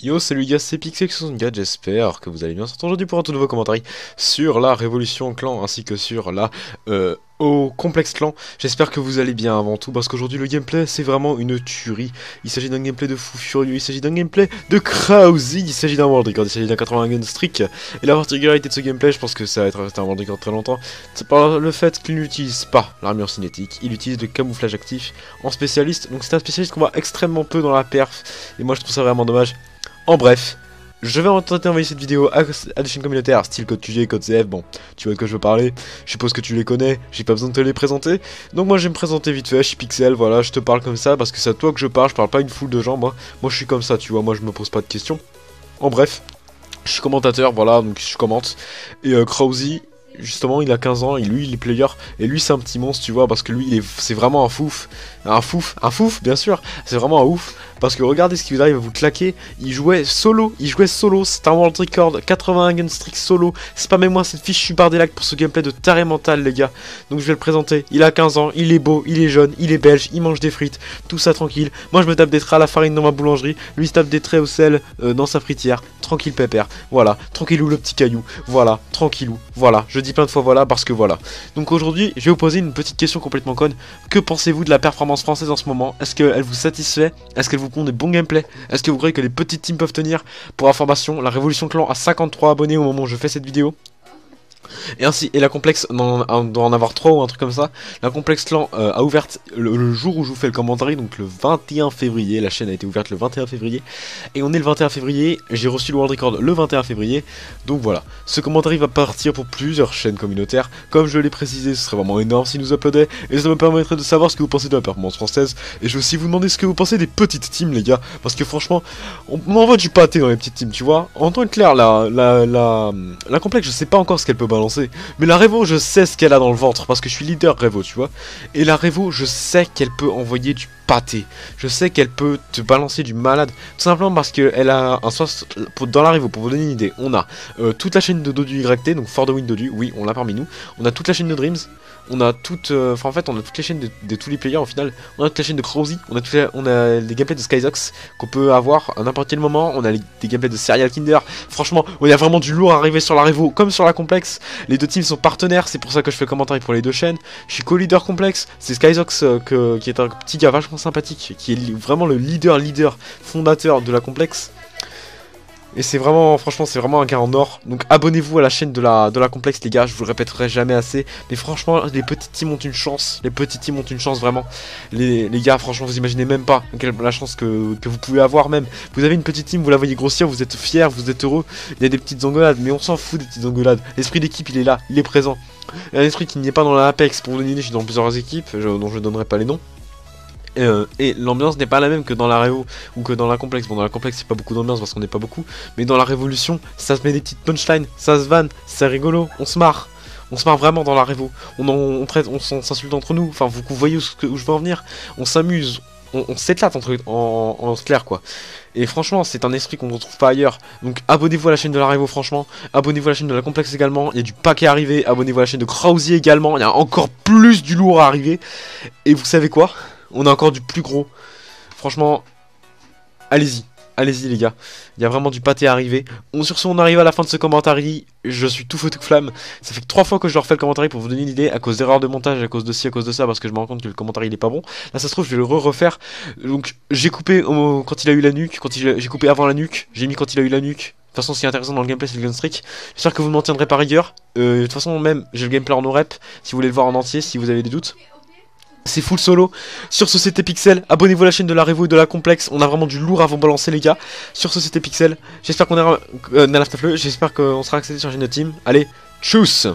Yo, salut les gars, c'est Pixel64, j'espère que vous allez bien. C'est aujourd'hui pour un tout nouveau commentaire sur la Révolution Clan ainsi que sur la au complexe clan. J'espère que vous allez bien avant tout parce qu'aujourd'hui le gameplay c'est vraiment une tuerie. Il s'agit d'un gameplay de fou furieux, il s'agit d'un gameplay de Krauzy, il s'agit d'un world record, il s'agit d'un 80 gun streak. Et la particularité de ce gameplay, je pense que ça va être resté un world record très longtemps, c'est par le fait qu'il n'utilise pas l'armure cinétique, il utilise le camouflage actif en spécialiste. Donc c'est un spécialiste qu'on voit extrêmement peu dans la perf et moi je trouve ça vraiment dommage. En bref, je vais tenter d'envoyer cette vidéo à des chaînes communautaires, style Code QG, Code CF, bon, tu vois de quoi je veux parler, je suppose que tu les connais, j'ai pas besoin de te les présenter. Donc moi je vais me présenter vite fait, je suis Pixel, voilà, je te parle comme ça, parce que c'est à toi que je parle pas à une foule de gens, moi je suis comme ça, tu vois, moi je me pose pas de questions. En bref, je suis commentateur, voilà, donc je commente, et Krauzy, justement il a 15 ans, et lui il est player, et lui c'est un petit monstre, tu vois, parce que lui c'est vraiment un fouf, bien sûr, c'est vraiment un ouf. Parce que regardez ce qu'il arrive à vous claquer. Il jouait solo, c'est un world record, 81 gun streak solo. Spammez-moi cette fiche super délac pour ce gameplay de taré mental les gars. Donc je vais le présenter, il a 15 ans, il est beau, il est jeune, il est belge, il mange des frites, tout ça tranquille. Moi je me tape des traits à la farine dans ma boulangerie, lui il se tape des traits au sel dans sa fritière, tranquille pépère, voilà, tranquillou le petit caillou, voilà, tranquillou, voilà. Je dis plein de fois voilà parce que voilà. Donc aujourd'hui je vais vous poser une petite question complètement conne. Que pensez-vous de la performance française en ce moment? Est-ce qu'elle vous satisfait? Est-ce qu'elle vous des bons gameplays? Est-ce que vous croyez que les petites teams peuvent tenir? Pour information, la Révolution Clan a 53 abonnés au moment où je fais cette vidéo. Et ainsi, et la complexe doit en avoir 3 ou un truc comme ça. La complexe clan a ouvert le jour où je vous fais le commentaire, donc le 21 février. La chaîne a été ouverte le 21 février. Et on est le 21 février, j'ai reçu le world record le 21 février. Donc voilà, ce commentaire va partir pour plusieurs chaînes communautaires. Comme je l'ai précisé, ce serait vraiment énorme s'ils nous uploadaient. Et ça me permettrait de savoir ce que vous pensez de la performance française. Et je vais aussi vous demander ce que vous pensez des petites teams les gars. Parce que franchement, on envoie du pâté dans les petites teams, tu vois. En tant que clair, la complexe, je sais pas encore ce qu'elle peut balancer. Mais la Révo, je sais ce qu'elle a dans le ventre parce que je suis leader Révo, tu vois. Et la Révo, je sais qu'elle peut envoyer du pâté. Je sais qu'elle peut te balancer du malade. Tout simplement parce qu'elle a un sens. Dans la Révo, pour vous donner une idée, on a toute la chaîne de Dodu YT, donc For the Win Dodu, oui, on l'a parmi nous. On a toute la chaîne de Dreams. On a toute. Enfin, en fait, on a toutes les chaînes de tous les players au final. On a toute la chaîne de Krauzy. On a les gameplays de Skyzox qu'on peut avoir à n'importe quel moment. On a des gameplays de Serial Kinder. Franchement, il y a vraiment du lourd à arriver sur la Révo comme sur la complexe. Les deux teams sont partenaires, c'est pour ça que je fais le commentaire pour les deux chaînes. Je suis co-leader complexe, c'est Skyzox qui est un petit gars vachement sympathique, qui est vraiment le leader fondateur de la complexe. Et c'est vraiment, franchement, c'est vraiment un gars en or. Donc abonnez-vous à la chaîne de la complexe les gars, je vous le répéterai jamais assez. Mais franchement, les petites teams ont une chance. Les petites teams ont une chance vraiment. Les gars, franchement, vous imaginez même pas la chance que vous pouvez avoir même. Vous avez une petite team, vous la voyez grossir, vous êtes fiers, vous êtes heureux. Il y a des petites engueulades, mais on s'en fout des petites engueulades. L'esprit d'équipe, il est là, il est présent. Il y a un esprit qui n'est pas dans l'Apex. Pour vous donner une idée, je suis dans plusieurs équipes dont je ne donnerai pas les noms. Et l'ambiance n'est pas la même que dans la Révo ou que dans la complexe. Bon, dans la complexe c'est pas beaucoup d'ambiance parce qu'on n'est pas beaucoup. Mais dans la Révolution, ça se met des petites punchlines, ça se vanne, c'est rigolo, on se marre. On se marre vraiment dans la Révo. On s'insulte entre nous. Enfin, vous voyez où je veux en venir. On s'amuse, on s'éclate en clair quoi. Et franchement, c'est un esprit qu'on ne retrouve pas ailleurs. Donc abonnez-vous à la chaîne de la Révo, franchement. Abonnez-vous à la chaîne de la complexe également. Il y a du paquet à arriver. Abonnez-vous à la chaîne de Krauzy également. Il y a encore plus du lourd à arriver. Et vous savez quoi? On a encore du plus gros. Franchement, allez-y. Allez-y les gars. Il y a vraiment du pâté à arriver. Sur ce, on arrive à la fin de ce commentaire. Je suis tout feu tout flamme. Ça fait que 3 fois que je leur fais le commentaire pour vous donner une idée. À cause d'erreurs de montage, à cause de ci, à cause de ça. Parce que je me rends compte que le commentaire il est pas bon. Là ça se trouve je vais le refaire. Donc j'ai coupé quand il a eu la nuque. J'ai coupé avant la nuque. J'ai mis quand il a eu la nuque. De toute façon, ce qui est intéressant dans le gameplay, c'est le gunstreak. J'espère que vous ne m'en tiendrez pas rigueur. De toute façon, même, j'ai le gameplay en no-rep. Si vous voulez le voir en entier, si vous avez des doutes. C'est full solo. Sur ce, c'était Pixel. Abonnez-vous à la chaîne de la Révo et de la complexe. On a vraiment du lourd à vous balancer, les gars. Sur ce, c'était Pixel. J'espère qu'on est j'espère qu'on sera accédé sur une team. Allez, tchuss!